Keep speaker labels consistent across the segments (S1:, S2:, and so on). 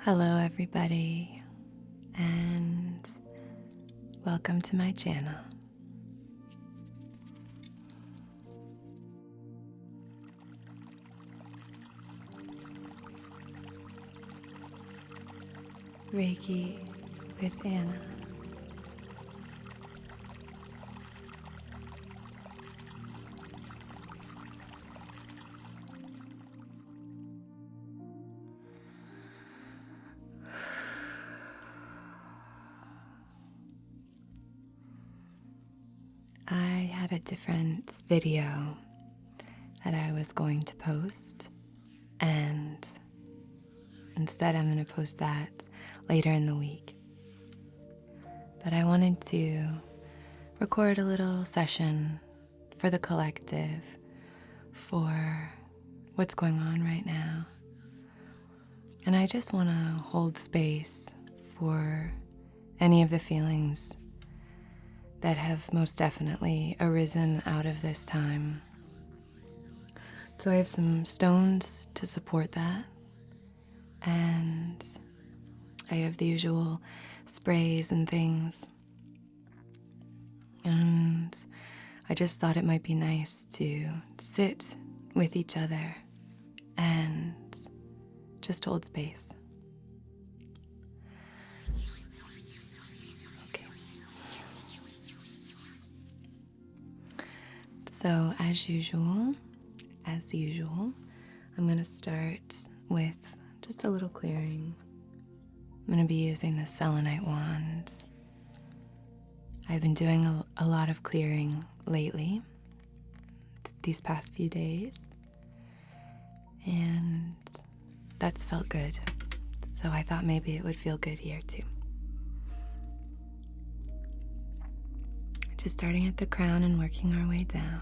S1: Hello everybody, and welcome to my channel. Reiki with Anna. I had a different video that I was going to post, and instead I'm going to post that later in the week. But I wanted to record a little session for the collective for what's going on right now. And I just want to hold space for any of the feelings that have most definitely arisen out of this time. So I have some stones to support that, and I have the usual sprays and things. And I just thought it might be nice to sit with each other and just hold space. So as usual, I'm going to start with just a little clearing. I'm going to be using the Selenite wand. I've been doing a lot of clearing lately, these past few days, and that's felt good. So I thought maybe it would feel good here too. Just starting at the crown and working our way down.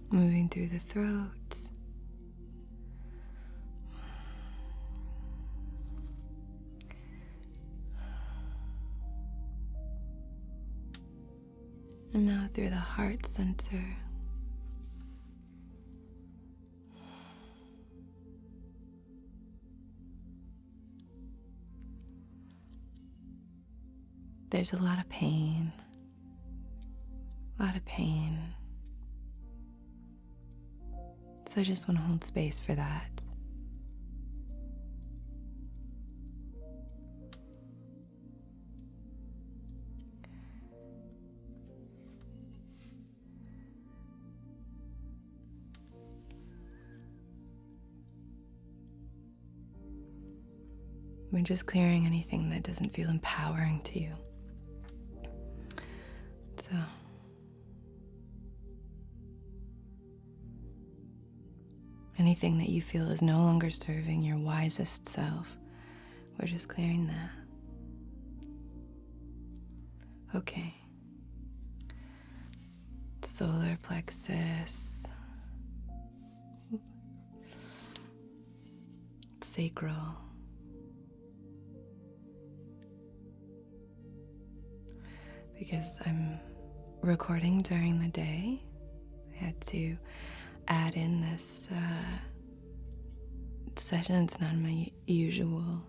S1: Moving through the throat. And now through the heart center. There's a lot of pain. So I just want to hold space for that. We're just clearing anything that doesn't feel empowering to you. So anything that you feel is no longer serving your wisest self, we're just clearing that. Okay. Solar plexus. Sacral. Because I'm recording during the day, I had to add in this session. It's not my usual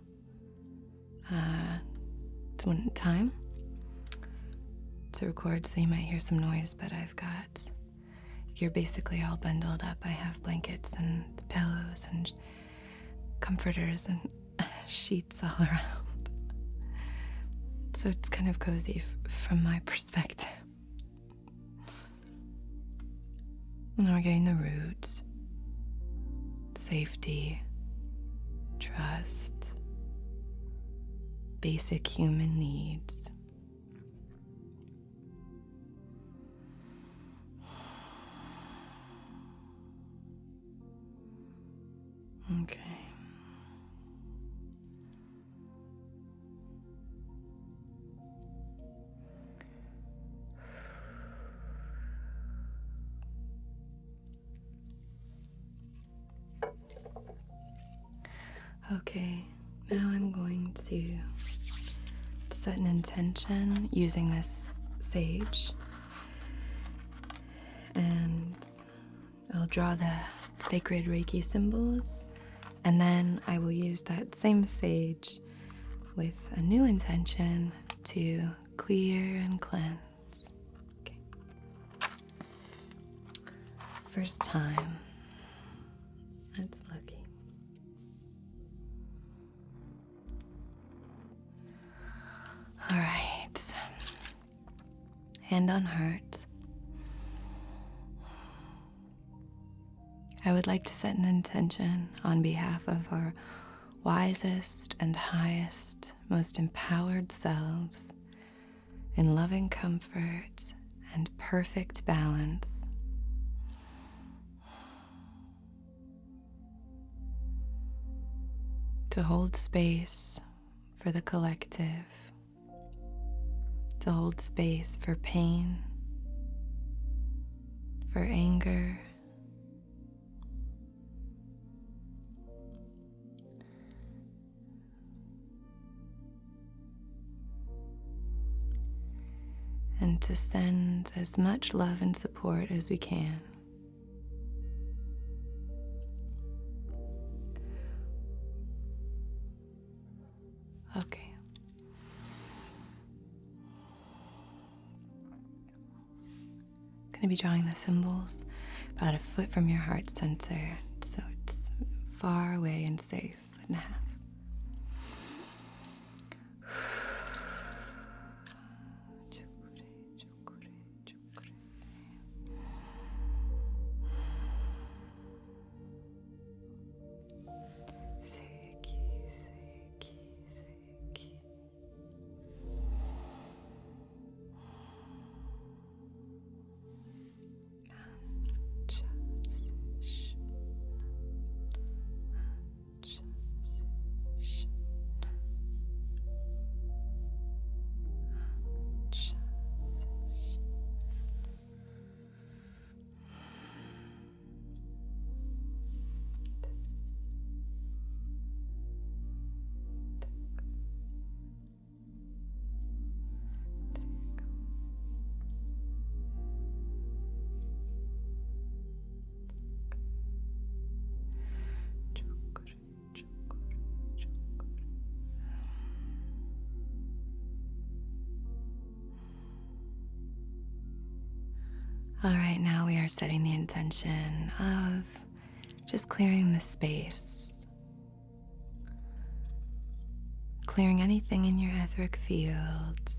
S1: time to record, so you might hear some noise, but you're basically all bundled up. I have blankets and pillows and comforters and sheets all around. So it's kind of cozy from my perspective. Now we're getting the roots, safety, trust, basic human needs. Okay. Okay, now I'm going to set an intention using this sage, and I'll draw the sacred Reiki symbols, and then I will use that same sage with a new intention to clear and cleanse. Okay. First time. That's lucky. All right. Hand on heart. I would like to set an intention on behalf of our wisest and highest, most empowered selves in loving comfort and perfect balance. To hold space for the collective, to hold space for pain, for anger, and to send as much love and support as we can. Okay. I'm going to be drawing the symbols about a foot from your heart center, so it's far away and safe and a half. All right, now we are setting the intention of just clearing the space, clearing anything in your etheric field,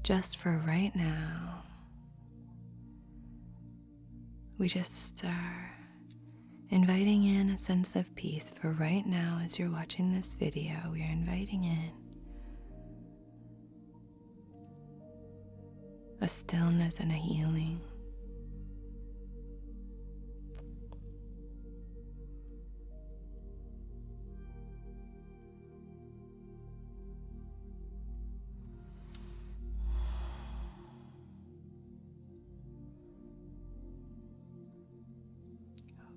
S1: just for right now. We just are inviting in a sense of peace for right now. As you're watching this video, we are inviting in a stillness and a healing.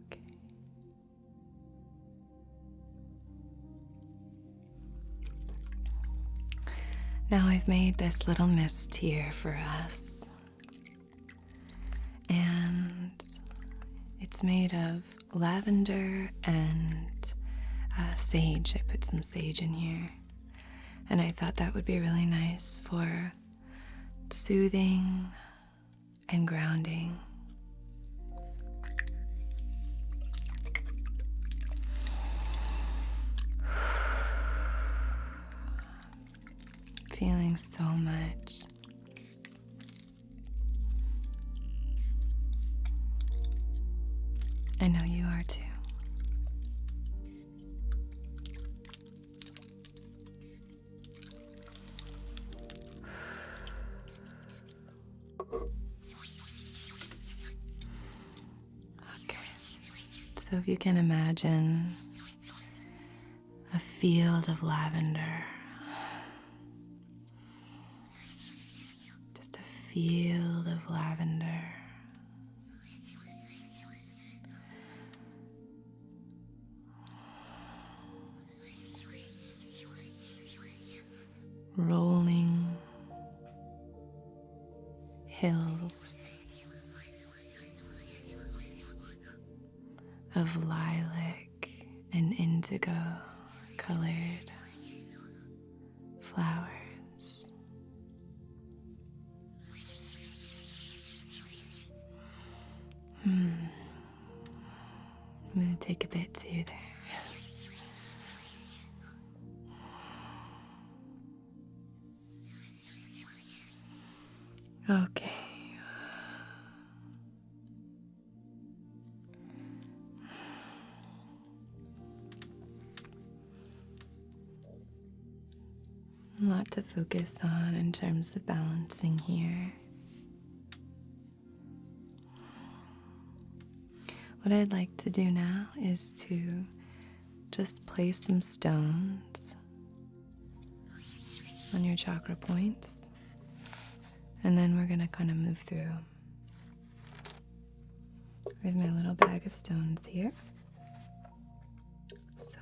S1: Okay. Now I've made this little mist here for us, and it's made of lavender and sage. I put some sage in here, and I thought that would be really nice for soothing and grounding. Feeling so much. I know you are too. Okay. So if you can imagine a field of lavender. Field of lavender. rolling hills of lilac and indigo colored flowers. I'm going to take a bit too there. Okay. A lot to focus on in terms of balancing here. What I'd like to do now is to just place some stones on your chakra points, and then we're going to kind of move through. I have my little bag of stones here. So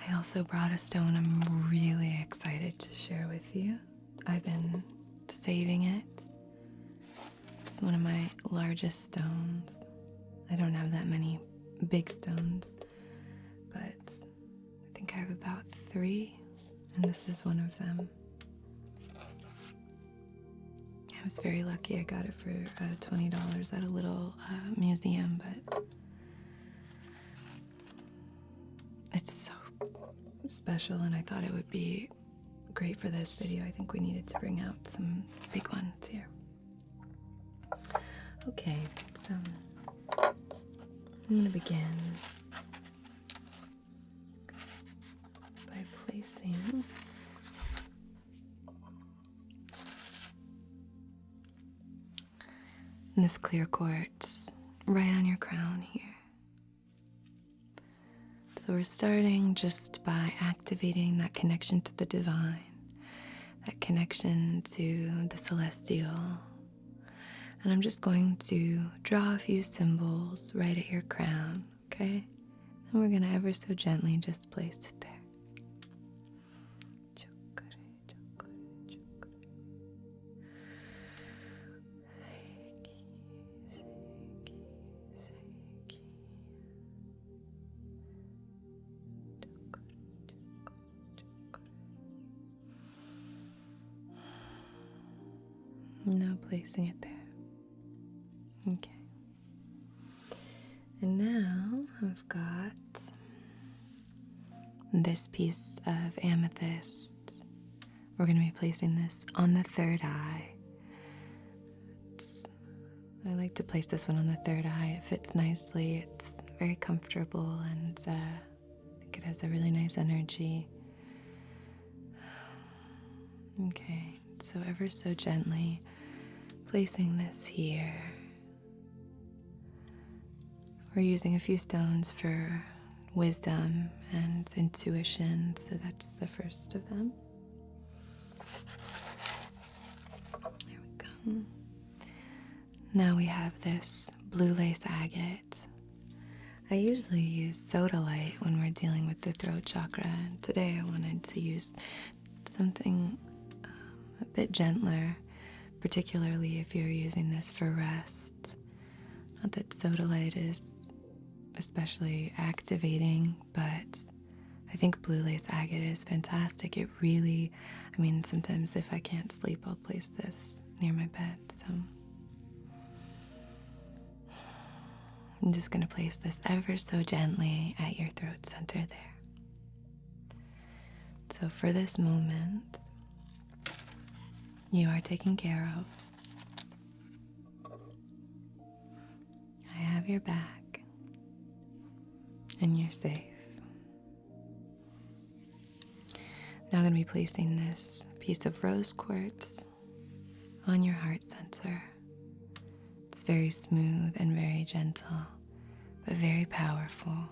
S1: I also brought a stone I'm really excited to share with you. I've been saving it. It's one of my largest stones. I don't have that many big stones, but I think I have about 3, and this is one of them. I was very lucky. I got it for $20 at a little museum, but it's so special, and I thought it would be great for this video. I think we needed to bring out some big ones here. Okay, so I'm going to begin by placing this clear quartz right on your crown here. So we're starting just by activating that connection to the divine, that connection to the celestial. And I'm just going to draw a few symbols right at your crown, okay? And we're going to ever so gently just place it there. Chakra, chakra, chakra. Seiki, seiki, seiki. Chakra, chakra, chakra. Now placing it there. Okay. And now I've got this piece of amethyst. We're going to be placing this on the third eye. I like to place this one on the third eye. It fits nicely. It's very comfortable, and I think it has a really nice energy. Okay, so ever so gently placing this here. We're using a few stones for wisdom and intuition, so that's the first of them. There we go. Now we have this blue lace agate. I usually use Zeolite when we're dealing with the throat chakra, and today I wanted to use something a bit gentler, particularly if you're using this for rest. Not that Zeolite is especially activating, but I think blue lace agate is fantastic. It really, sometimes if I can't sleep, I'll place this near my bed. So I'm just going to place this ever so gently at your throat center there. So for this moment, you are taken care of. I have your back. And you're safe. Now I'm going to be placing this piece of rose quartz on your heart center. It's very smooth and very gentle, but very powerful.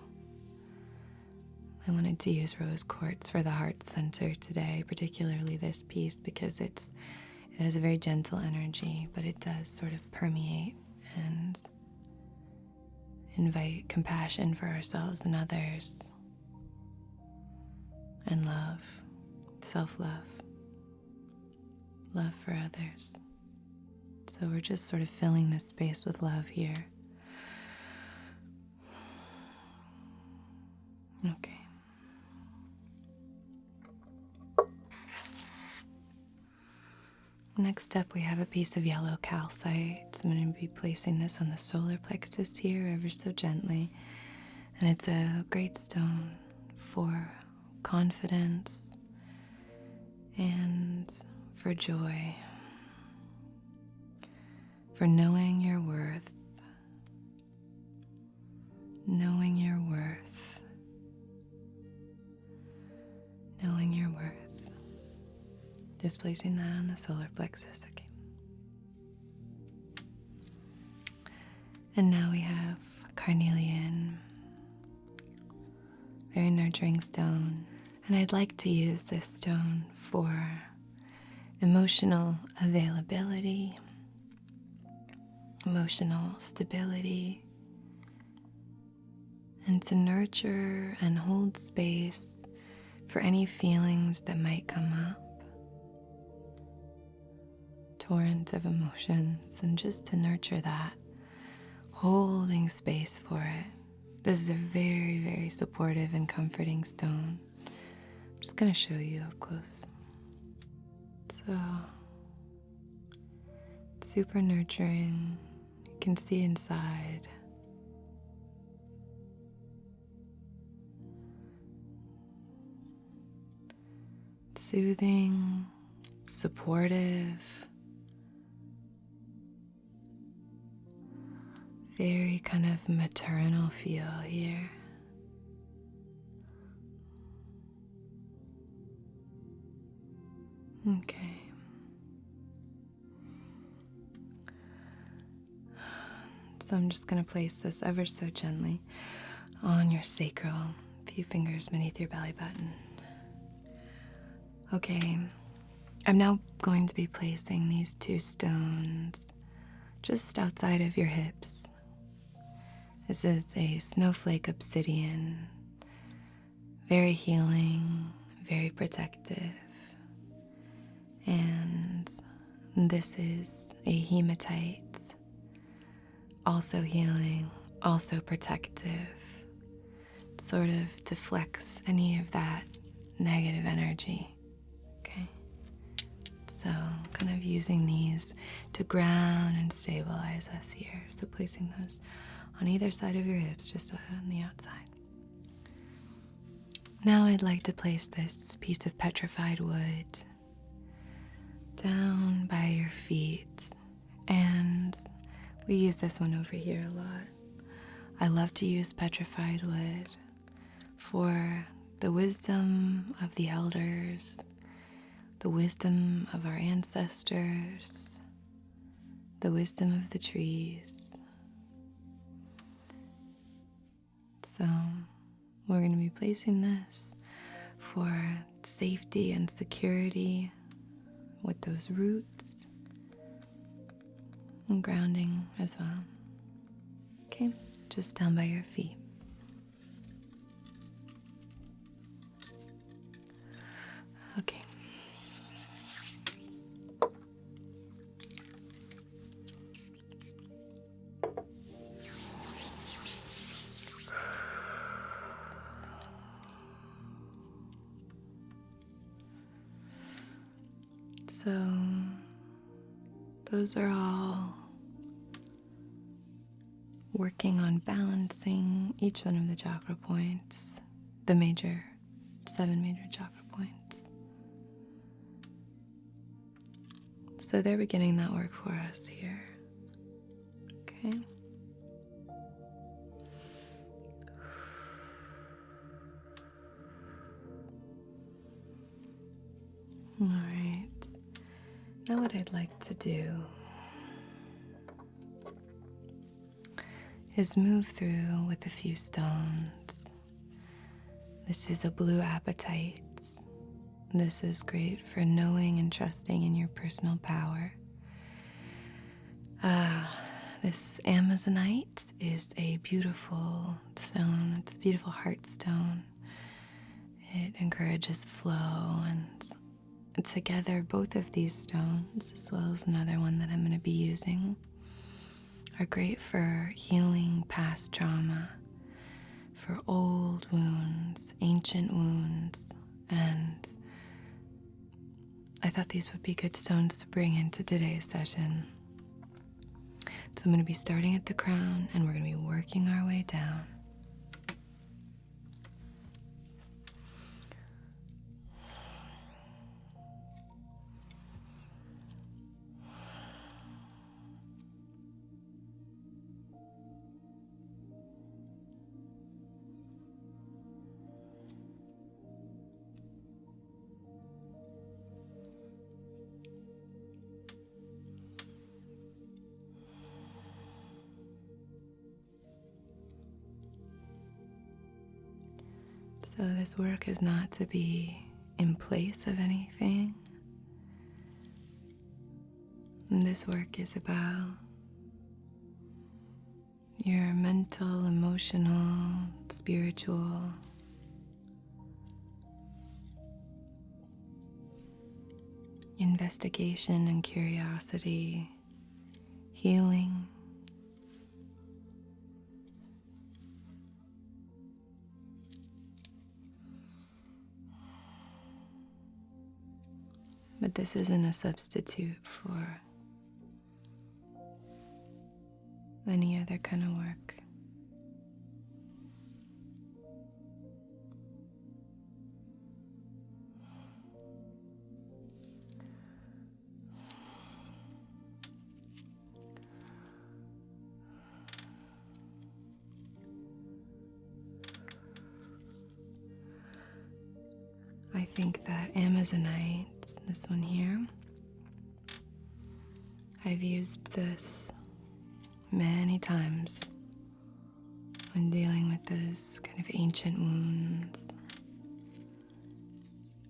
S1: I wanted to use rose quartz for the heart center today, particularly this piece, because it has a very gentle energy, but it does sort of permeate and invite compassion for ourselves and others. and love, self-love, love for others. So we're just sort of filling this space with love here. Okay. Next up, we have a piece of yellow calcite. I'm going to be placing this on the solar plexus here ever so gently. And it's a great stone for confidence and for joy, for knowing your worth, knowing your worth, knowing your worth. Just placing that on the solar plexus, okay. And now we have carnelian, very nurturing stone. And I'd like to use this stone for emotional availability, emotional stability, and to nurture and hold space for any feelings that might come up. Torrent of emotions, and just to nurture that, holding space for it. This is a very, very supportive and comforting stone. I'm just going to show you up close. So, super nurturing. You can see inside. Soothing, supportive. Very kind of maternal feel here. Okay. So I'm just going to place this ever so gently on your sacral, a few fingers beneath your belly button. Okay, I'm now going to be placing these two stones just outside of your hips. This is a snowflake obsidian, very healing, very protective. And this is a hematite, also healing, also protective, sort of deflects any of that negative energy. Okay, so kind of using these to ground and stabilize us here. So placing those on either side of your hips, just on the outside. Now I'd like to place this piece of petrified wood down by your feet, and we use this one over here a lot. I love to use petrified wood for the wisdom of the elders, the wisdom of our ancestors, the wisdom of the trees. So we're going to be placing this for safety and security with those roots and grounding as well. Okay, just down by your feet. Okay. So those are all working on balancing each one of the chakra points, the 7 major chakra points. So they're beginning that work for us here. Okay. All right. Now what I'd like to do is move through with a few stones. This is a blue apatite. This is great for knowing and trusting in your personal power. This Amazonite is a beautiful stone. It's a beautiful heart stone. It encourages flow, and together both of these stones, as well as another one that I'm going to be using, are great for healing past trauma, for old wounds, ancient wounds, and I thought these would be good stones to bring into today's session. So I'm going to be starting at the crown, and we're going to be working our way down. So this work is not to be in place of anything. And this work is about your mental, emotional, spiritual, investigation and curiosity, healing. But this isn't a substitute for any other kind of work. I think that Amazonite, this one here, I've used this many times when dealing with those kind of ancient wounds.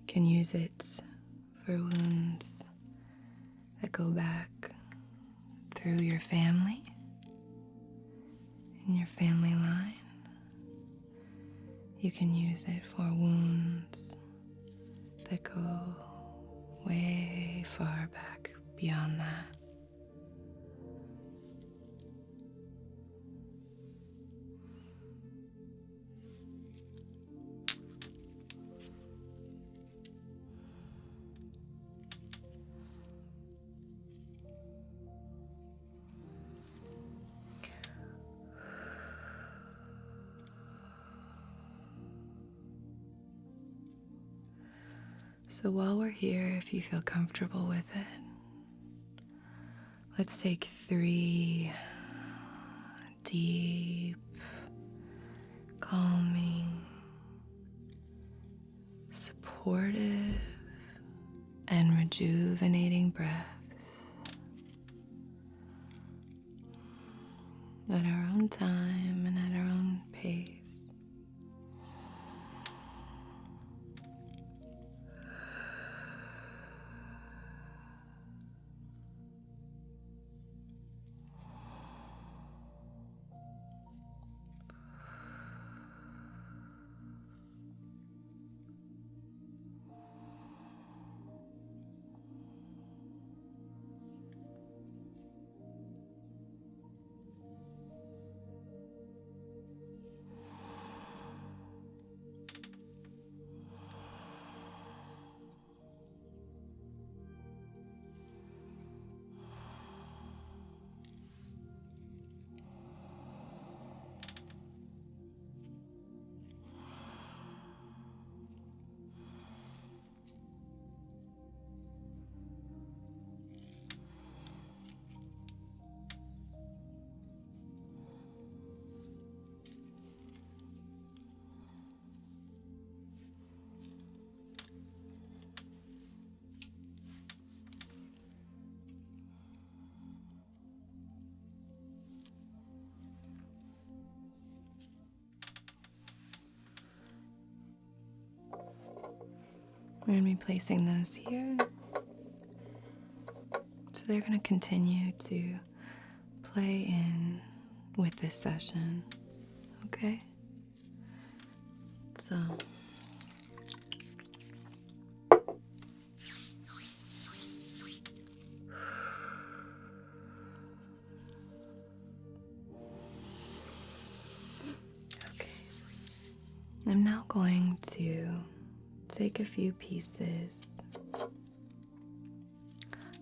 S1: You can use it for wounds that go back through your family, in your family line. You can use it for wounds that go way far back beyond that. So while we're here, if you feel comfortable with it, let's take 3 deep, calming, supportive, and rejuvenating breaths at our own time and at our own pace. We're going to be placing those here. So they're going to continue to play in with this session. Okay? So I'm now going to take a few pieces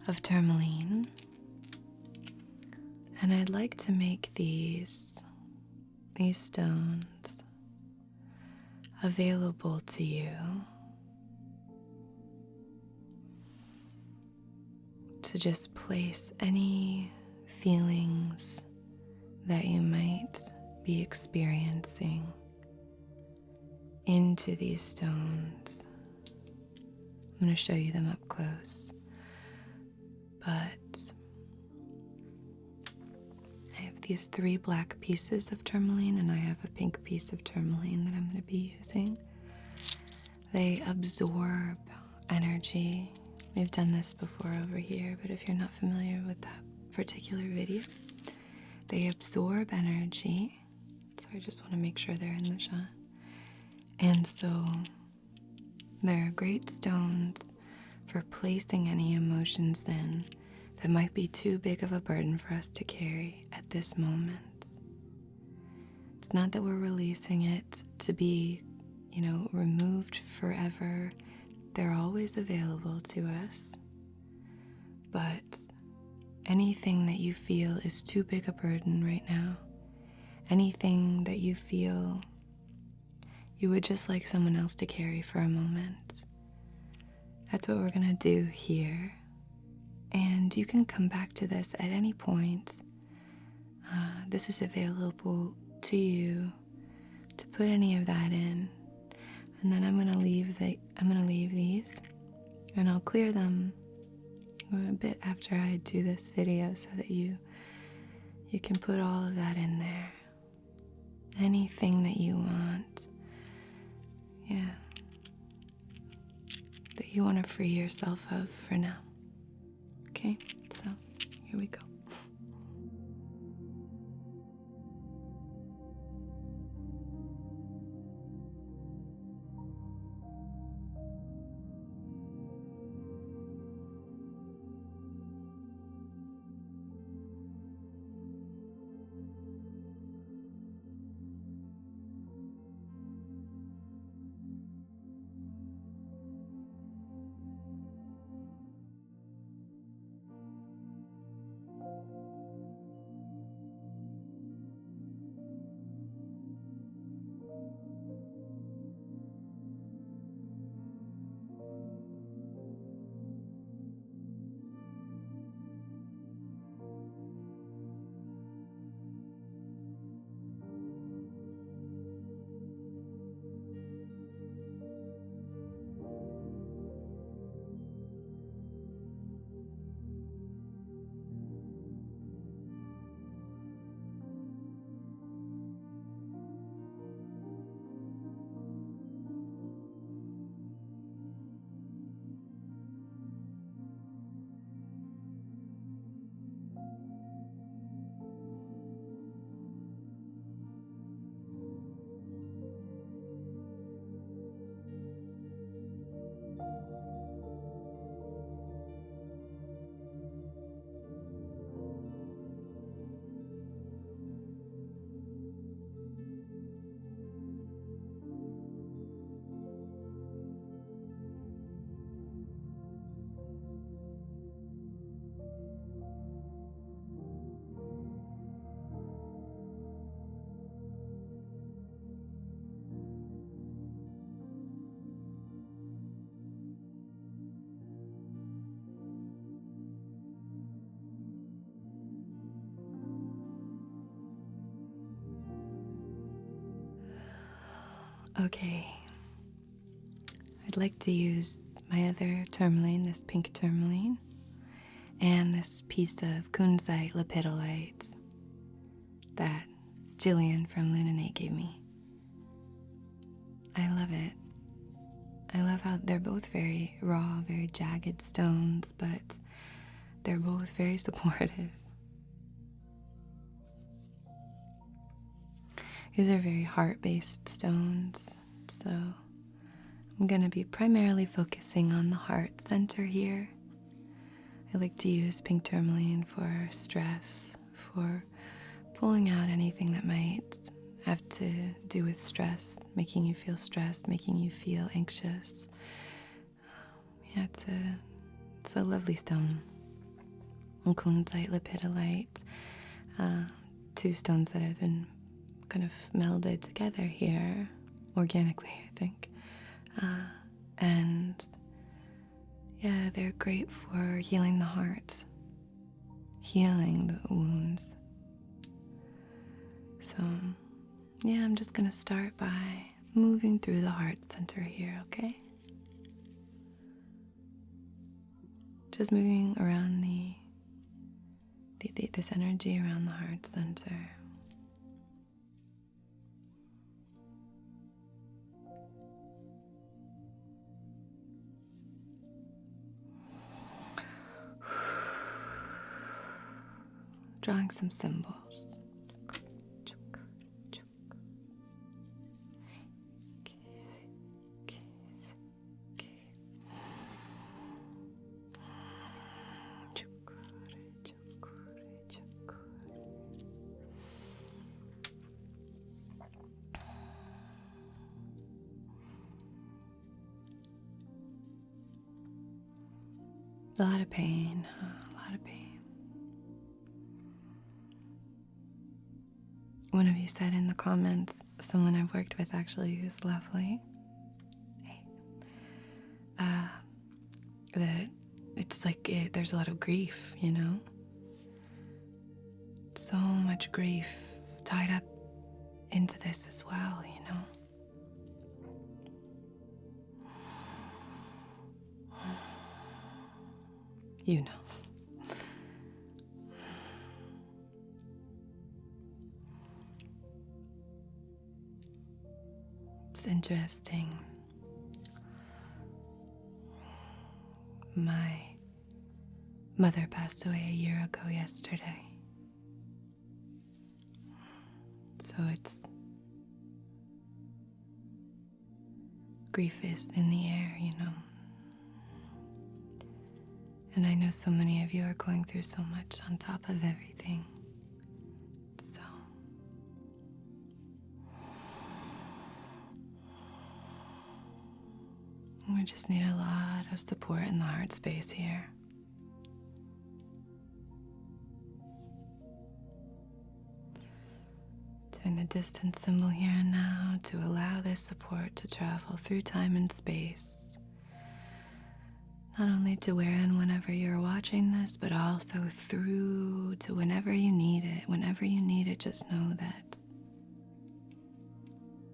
S1: of tourmaline, and I'd like to make these stones available to you to just place any feelings that you might be experiencing into these stones. I'm going to show you them up close, but I have these 3 black pieces of tourmaline and I have a pink piece of tourmaline that I'm going to be using. They absorb energy. We've done this before over here, but if you're not familiar with that particular video, they absorb energy. So I just want to make sure they're in the shot. And so they're great stones for placing any emotions in that might be too big of a burden for us to carry at this moment. It's not that we're releasing it to be, removed forever. They're always available to us. But anything that you feel is too big a burden right now, anything that you feel you would just like someone else to carry for a moment, that's what we're going to do here. And you can come back to this at any point. This is available to you to put any of that in. And then I'm going to leave these, and I'll clear them a bit after I do this video so that you can put all of that in there. Anything that you want. Yeah. That you want to free yourself of for now. Okay, so here we go. Okay, I'd like to use my other tourmaline, this pink tourmaline, and this piece of kunzite lepidolite that Jillian from Lune Innate gave me. I love it. I love how they're both very raw, very jagged stones, but they're both very supportive. These are very heart-based stones, so I'm going to be primarily focusing on the heart center here. I like to use pink tourmaline for stress, for pulling out anything that might have to do with stress, making you feel stressed, making you feel anxious. Yeah, it's a lovely stone. Kunzite, lepidolite, two stones that have been kind of melded together here, organically, I think. And yeah, they're great for healing the heart, healing the wounds. So yeah, I'm just gonna start by moving through the heart center here, okay? Just moving around this energy around the heart center. Drawing some symbols. A lot of pain, a lot of pain. One of you said in the comments, someone I've worked with actually who's lovely, that it's like there's a lot of grief, you know? So much grief tied up into this as well, you know? You know. It's interesting. My mother passed away a year ago yesterday. So grief is in the air, you know. And I know so many of you are going through so much on top of everything. So we just need a lot of support in the heart space here. Doing the distance symbol here and now to allow this support to travel through time and space. Not only to where and whenever you're watching this, but also through to whenever you need it. Whenever you need it, just know that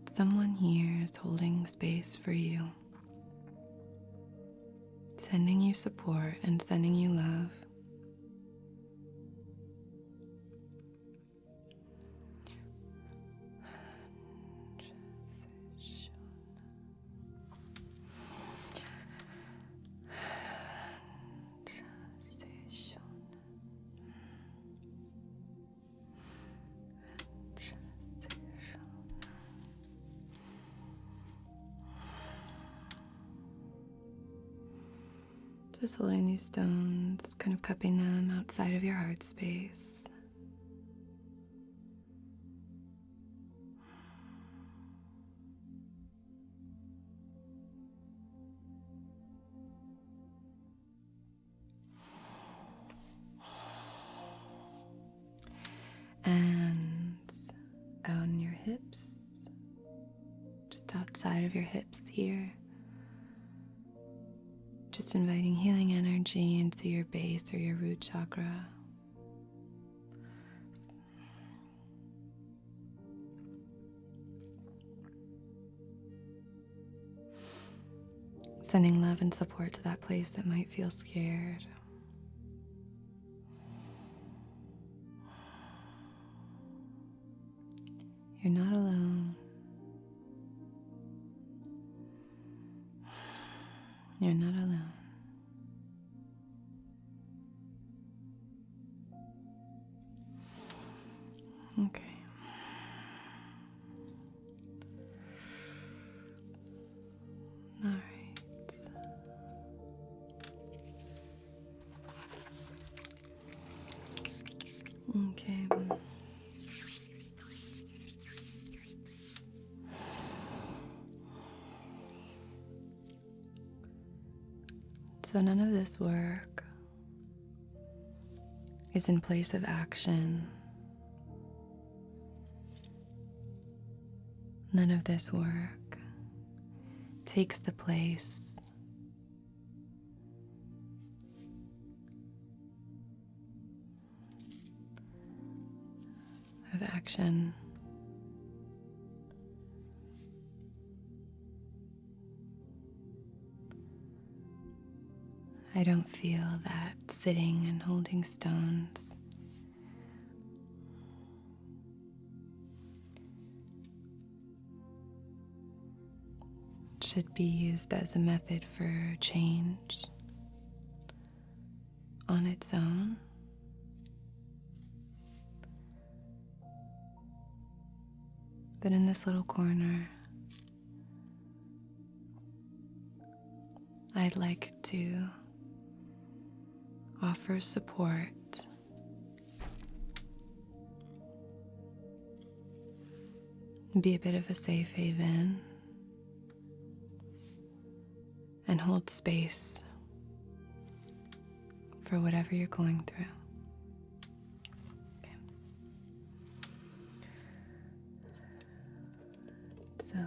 S1: someone here is holding space for you, sending you support and sending you love. Just holding these stones, kind of cupping them outside of your heart space. And on your hips, just outside of your hips here. Just inviting healing energy into your base or your root chakra. Sending love and support to that place that might feel scared. You're not alone. You're not alone. Okay. All right. Okay. So none of this work is in place of action. None of this work takes the place of action. I don't feel that sitting and holding stones should be used as a method for change on its own. But in this little corner, I'd like to offer support and be a bit of a safe haven and hold space for whatever you're going through. Okay. So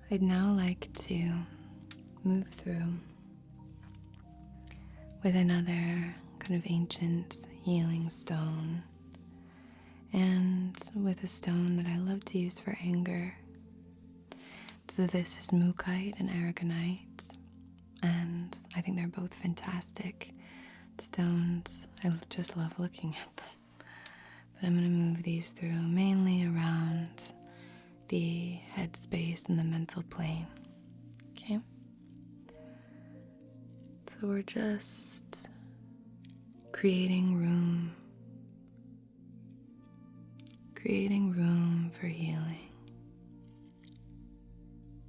S1: I'd now like to move through with another kind of ancient healing stone, and with a stone that I love to use for anger. So this is Mookaite and Aragonite, and I think they're both fantastic stones. I just love looking at them. But I'm going to move these through mainly around the head space and the mental plane. Okay? So we're just creating room for healing,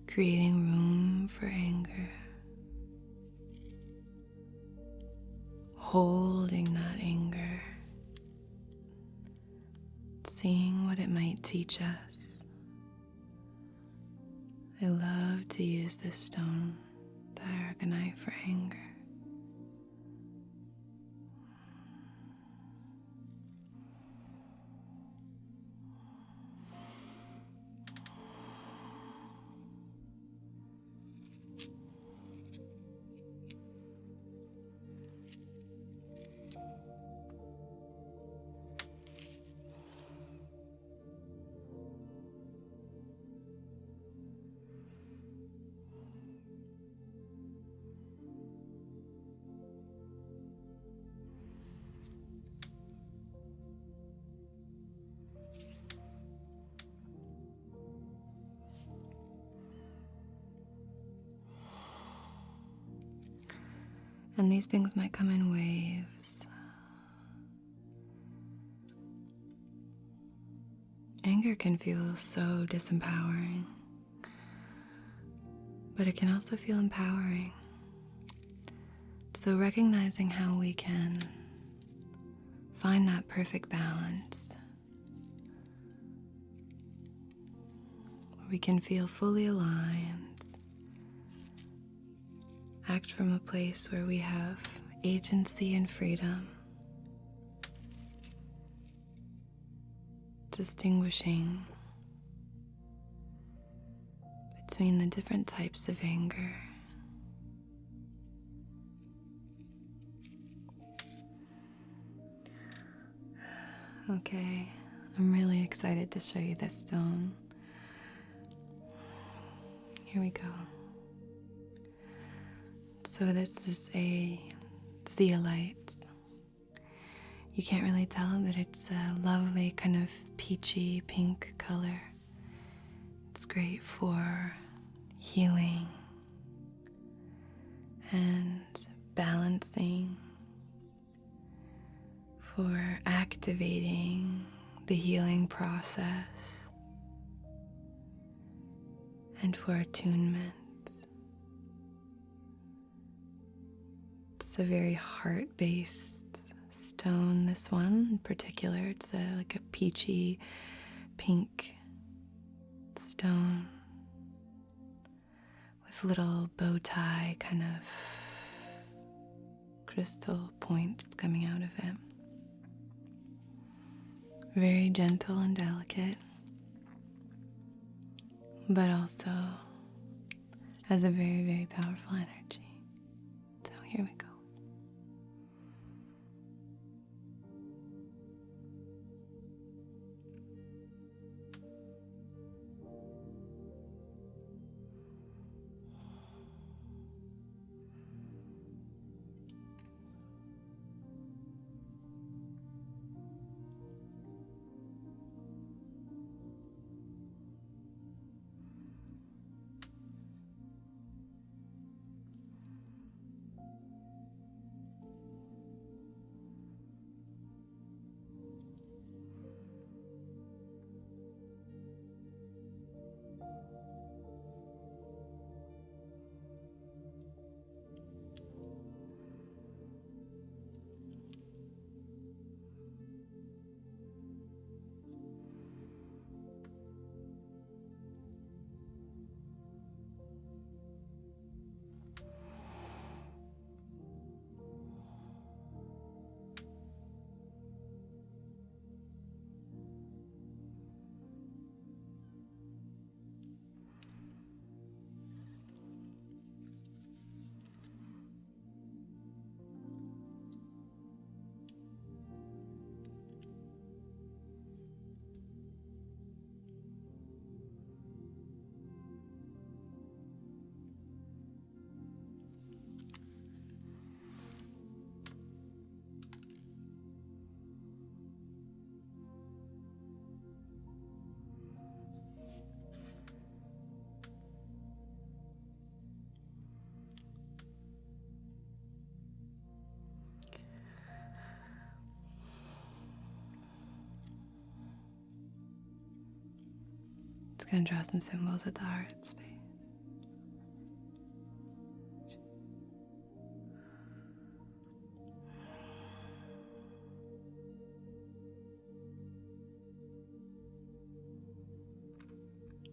S1: creating room for anger, holding that anger, seeing what it might teach us. I love to use this stone, the Aragonite, for anger. And these things might come in waves. Anger can feel so disempowering, but it can also feel empowering. So recognizing how we can find that perfect balance, where we can feel fully aligned, act from a place where we have agency and freedom, distinguishing between the different types of anger. Okay, I'm really excited to show you this stone. Here we go. So this is a Zeolite. You can't really tell, but it's a lovely kind of peachy pink color. It's great for healing and balancing, for activating the healing process, and for attunement. It's a very heart-based stone, this one in particular. It's like a peachy pink stone. with little bow tie kind of crystal points coming out of it. Very gentle and delicate, but also has a very, very powerful energy. So here we go. Going to draw some symbols at the heart space.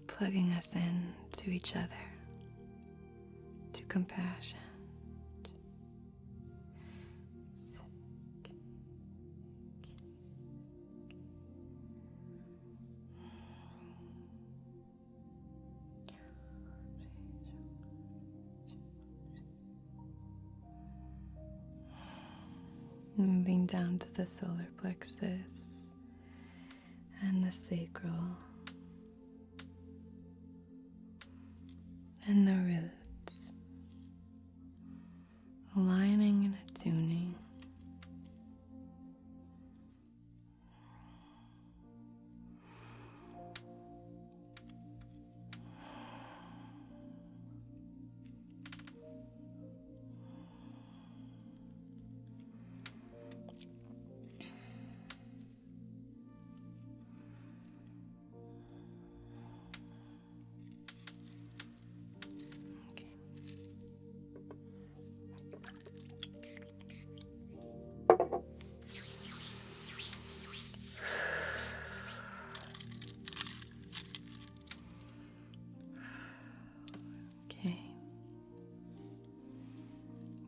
S1: Plugging us in to each other, to compassion. Moving down to the solar plexus and the sacral and the roots, aligning and attuning.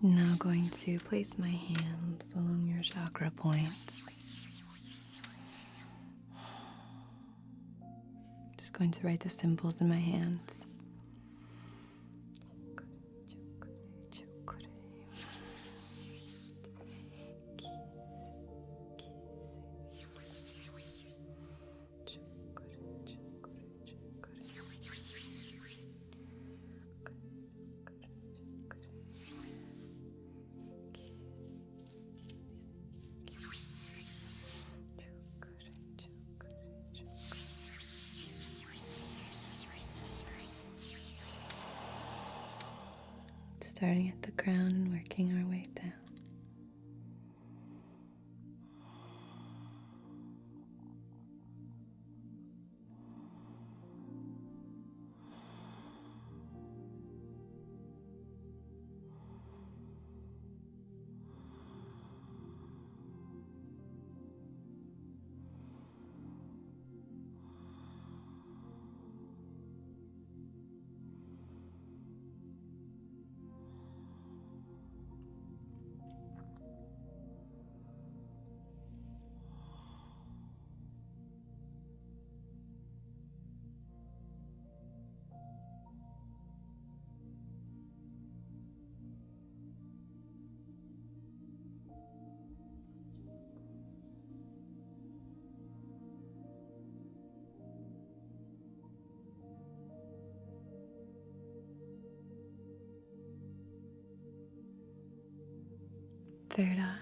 S1: Now going to place my hands along your chakra points. Just going to write the symbols in my hands. Starting at the crown and working our way down. third eye.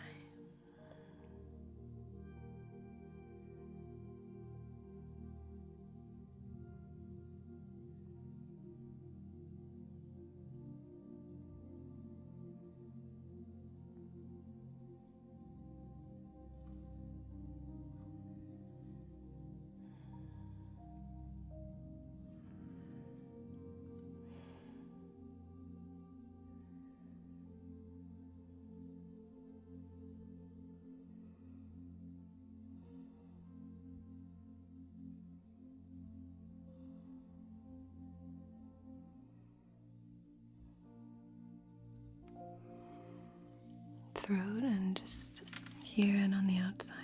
S1: Throat and just here and on the outside.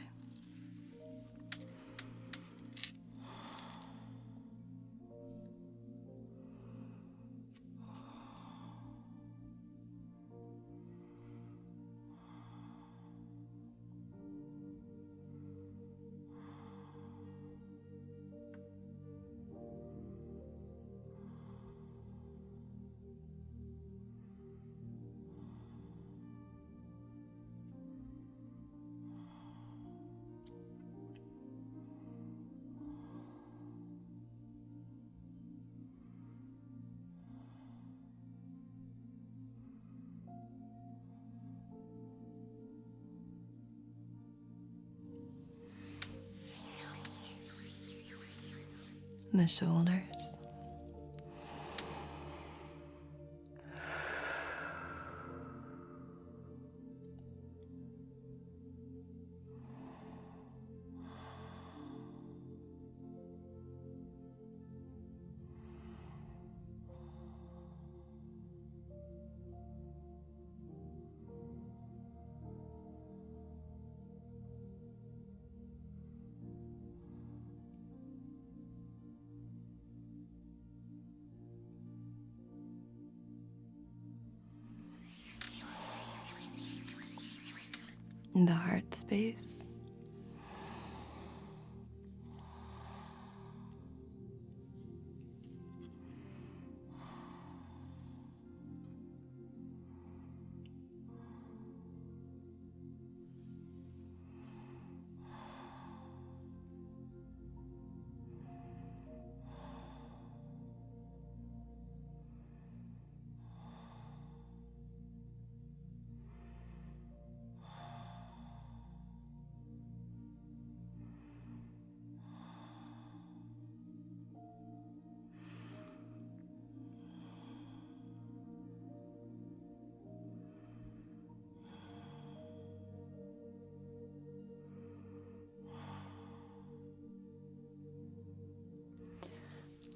S1: The shoulders. The heart space.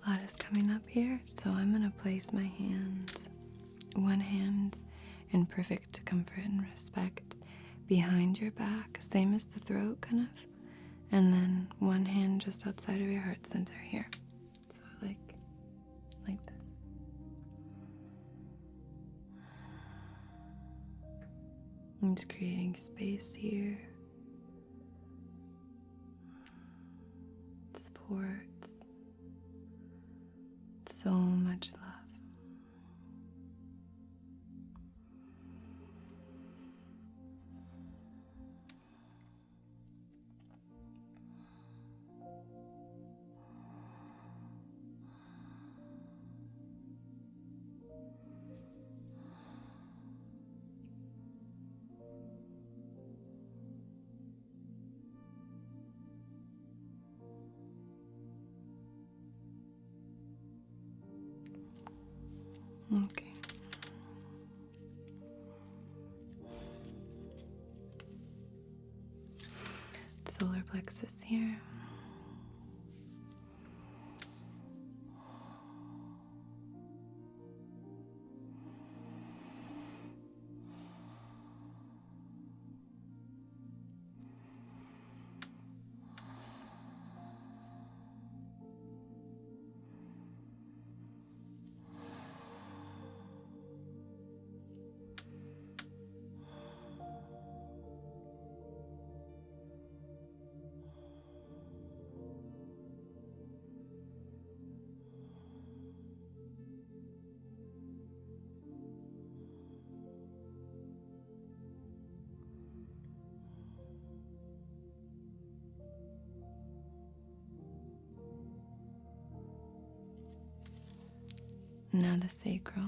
S1: A lot is coming up here, so I'm going to place my hand, one hand in perfect comfort and respect behind your back, same as the throat kind of, and then one hand just outside of your heart center here, so like this. I'm just creating space here, support. So much love. Okay. Solar plexus here. Now the sacral.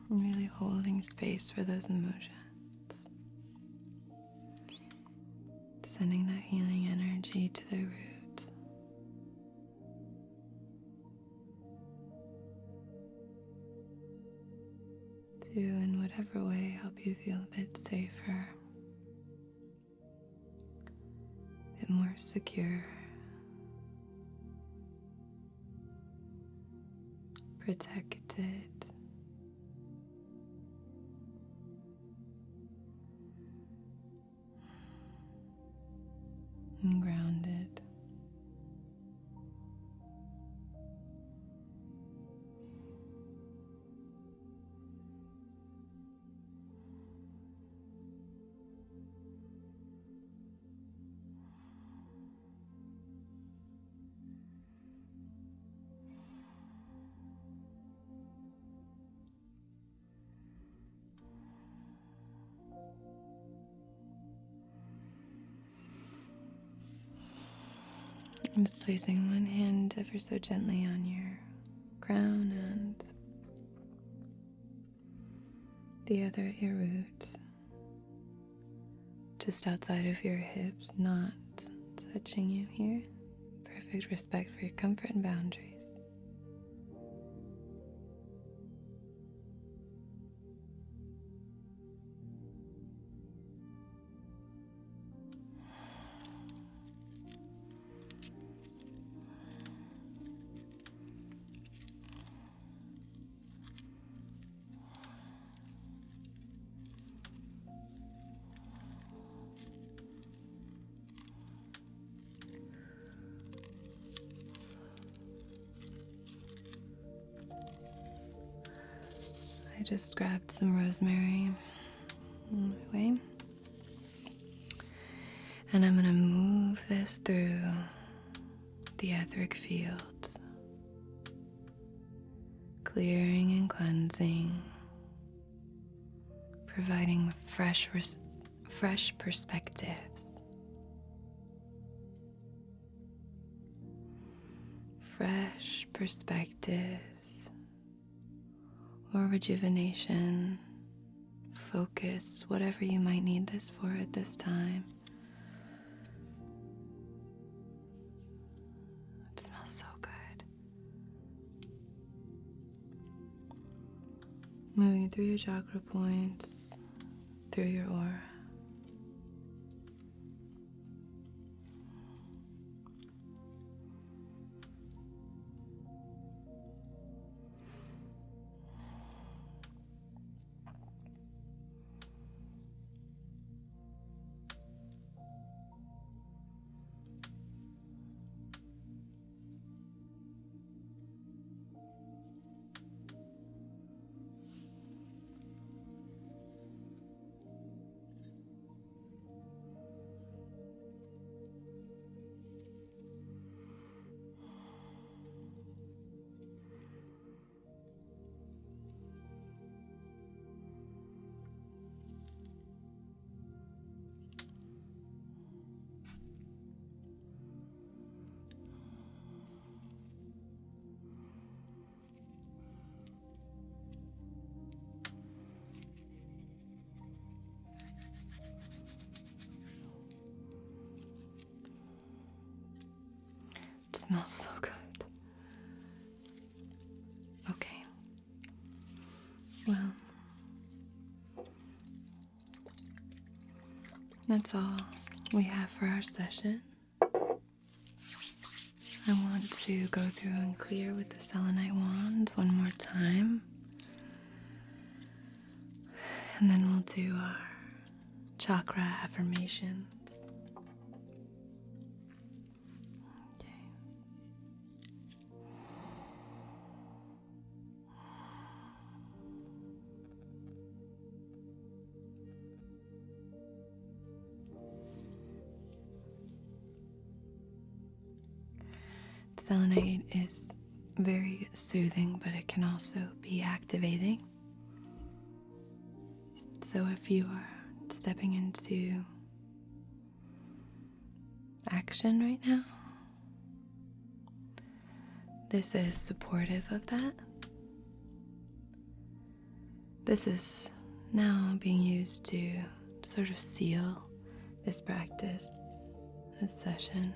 S1: Really holding space for those emotions. Sending that healing energy to the root. To, in whatever way, help you feel a bit safer, a bit more secure, protected. And grounded. I'm just placing one hand ever so gently on your crown and the other at your root, just outside of your hips, not touching you here. Perfect respect for your comfort and boundaries. I just grabbed some rosemary on my way. And I'm going to move this through the etheric field, clearing and cleansing, providing fresh perspectives. Fresh perspectives, or rejuvenation, focus, whatever you might need this for at this time. It smells so good. Moving through your chakra points, through your aura. It smells so good. Okay. Well, that's all we have for our session. I want to go through and clear with the Selenite wand one more time. And then we'll do our chakra affirmations. Okay. Selenite is very soothing, but it can also be activating. So if you are stepping into action right now, this is supportive of that. This is now being used to sort of seal this practice, this session.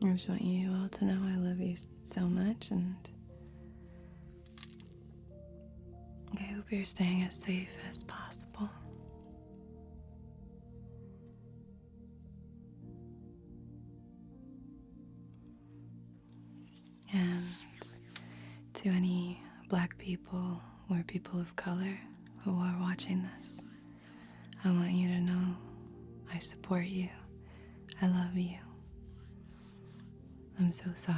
S1: I just want you all to know I love you so much, and I hope you're staying as safe as possible. And to any Black people or people of color who are watching this, I want you to know I support you. I love you. I'm so sorry.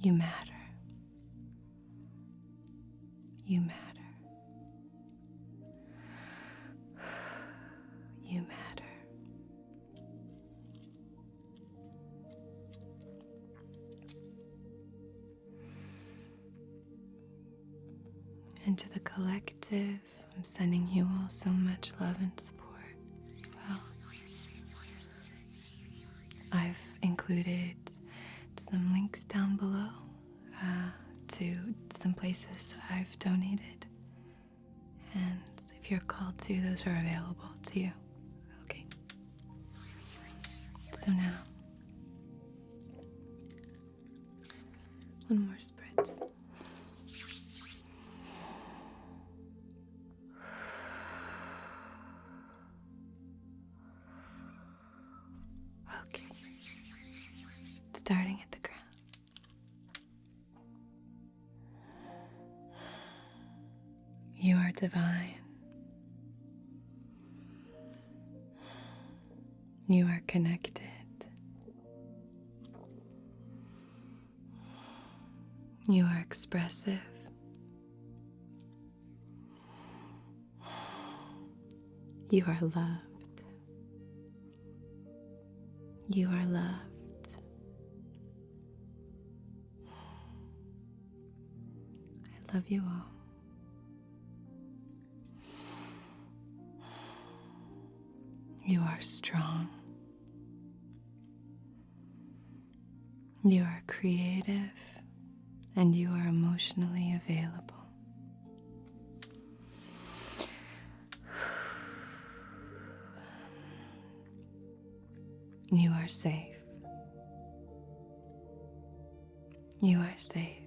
S1: You matter. You matter. You matter. And to the collective, I'm sending you all so much love and support as well. I've included some links down below to some places I've donated. And if you're called to, those are available to you. Okay. So now, one more spritz. Okay. Starting at the ground. You are divine. You are connected. You are expressive. You are loved. You are loved. I love you all. You are strong. You are creative, and you are emotionally available. You are safe. You are safe.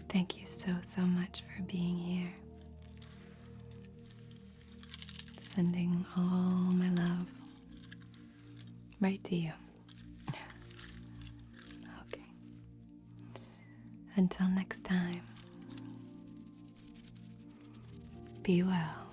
S1: Thank you so much for being here. Sending all my love right to you. Okay. Until next time, be well.